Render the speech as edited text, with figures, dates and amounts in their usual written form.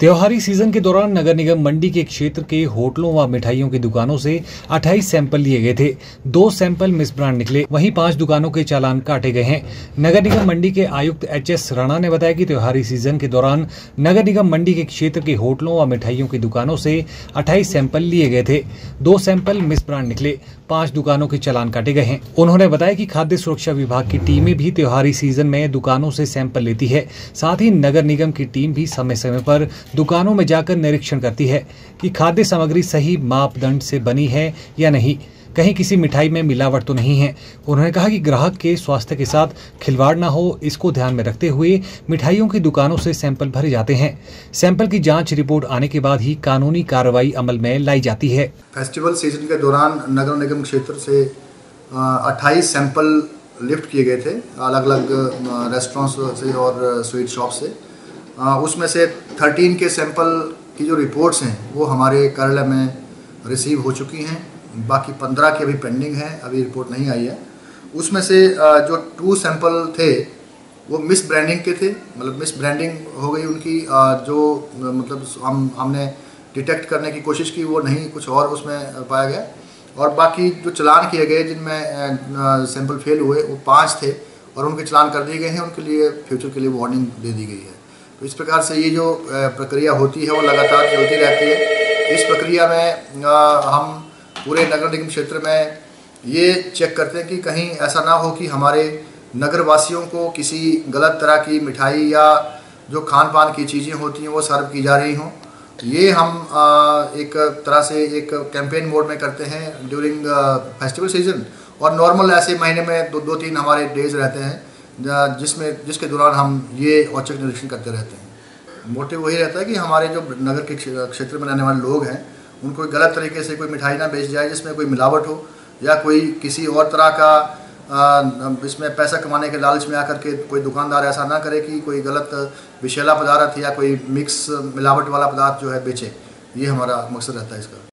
त्योहारी सीजन के दौरान नगर निगम मंडी के क्षेत्र के होटलों व मिठाइयों की दुकानों से 28 सैंपल लिए गए थे। 2 सैंपल मिस ब्रांड निकले, वहीं 5 दुकानों के चालान काटे गए हैं। नगर निगम मंडी के आयुक्त एच.एस. राणा ने बताया कि त्योहारी सीजन के दौरान नगर निगम मंडी के क्षेत्र के होटलों व मिठाइयों की दुकानों से 28 सैंपल लिए गए थे। 2 सैंपल मिस ब्रांड निकले, 5 दुकानों के चालान काटे गए हैं। उन्होंने बताया कि खाद्य सुरक्षा विभाग की टीमें भी त्योहारी सीजन में दुकानों से सैंपल लेती है। साथ ही नगर निगम की टीम भी समय समय पर दुकानों में जाकर निरीक्षण करती है कि खाद्य सामग्री सही मापदंड से बनी है या नहीं, कहीं किसी मिठाई में मिलावट तो नहीं है। उन्होंने कहा कि ग्राहक के स्वास्थ्य के साथ खिलवाड़ न हो, इसको ध्यान में रखते हुए मिठाइयों की दुकानों से सैंपल भरे जाते हैं। सैंपल की जांच रिपोर्ट आने के बाद ही कानूनी कार्रवाई अमल में लाई जाती है। फेस्टिवल सीजन के दौरान नगर निगम क्षेत्र से 28 सैंपल लिफ्ट किए गए थे अलग अलग रेस्टोरेंट्स से और स्वीट शॉप से। उसमें से 13 के सैंपल की जो रिपोर्ट्स हैं वो हमारे कार्यालय में रिसीव हो चुकी हैं। बाकी 15 की अभी पेंडिंग है, अभी रिपोर्ट नहीं आई है। उसमें से जो 2 सैंपल थे वो मिस ब्रांडिंग के थे, मतलब मिस ब्रांडिंग हो गई उनकी। जो मतलब हमने डिटेक्ट करने की कोशिश की, वो नहीं, कुछ और उसमें पाया गया। और बाकी जो चालान किए गए जिनमें सैंपल फेल हुए वो 5 थे और उनके चालान कर दिए गए हैं। उनके लिए फ्यूचर के लिए वार्निंग दे दी गई है। तो इस प्रकार से ये जो प्रक्रिया होती है वो लगातार चलती रहती है। इस प्रक्रिया में हम पूरे नगर निगम क्षेत्र में ये चेक करते हैं कि कहीं ऐसा ना हो कि हमारे नगर वासियों को किसी गलत तरह की मिठाई या जो खान पान की चीज़ें होती हैं वो सर्व की जा रही हों। ये हम एक तरह से एक कैंपेन मोड में करते हैं ड्यूरिंग फेस्टिवल सीजन। और नॉर्मल ऐसे महीने में 2-3 हमारे डेज रहते हैं जिसके दौरान हम ये औचक निरीक्षण करते रहते हैं। मोटिव वही रहता है कि हमारे जो नगर के क्षेत्र में रहने वाले लोग हैं उनको गलत तरीके से कोई मिठाई ना बेच जाए जिसमें कोई मिलावट हो, या कोई किसी और तरह का इसमें पैसा कमाने के लालच में आकर के कोई दुकानदार ऐसा ना करे कि कोई गलत विषैला पदार्थ या कोई मिक्स मिलावट वाला पदार्थ जो है बेचे। ये हमारा मकसद रहता है इसका।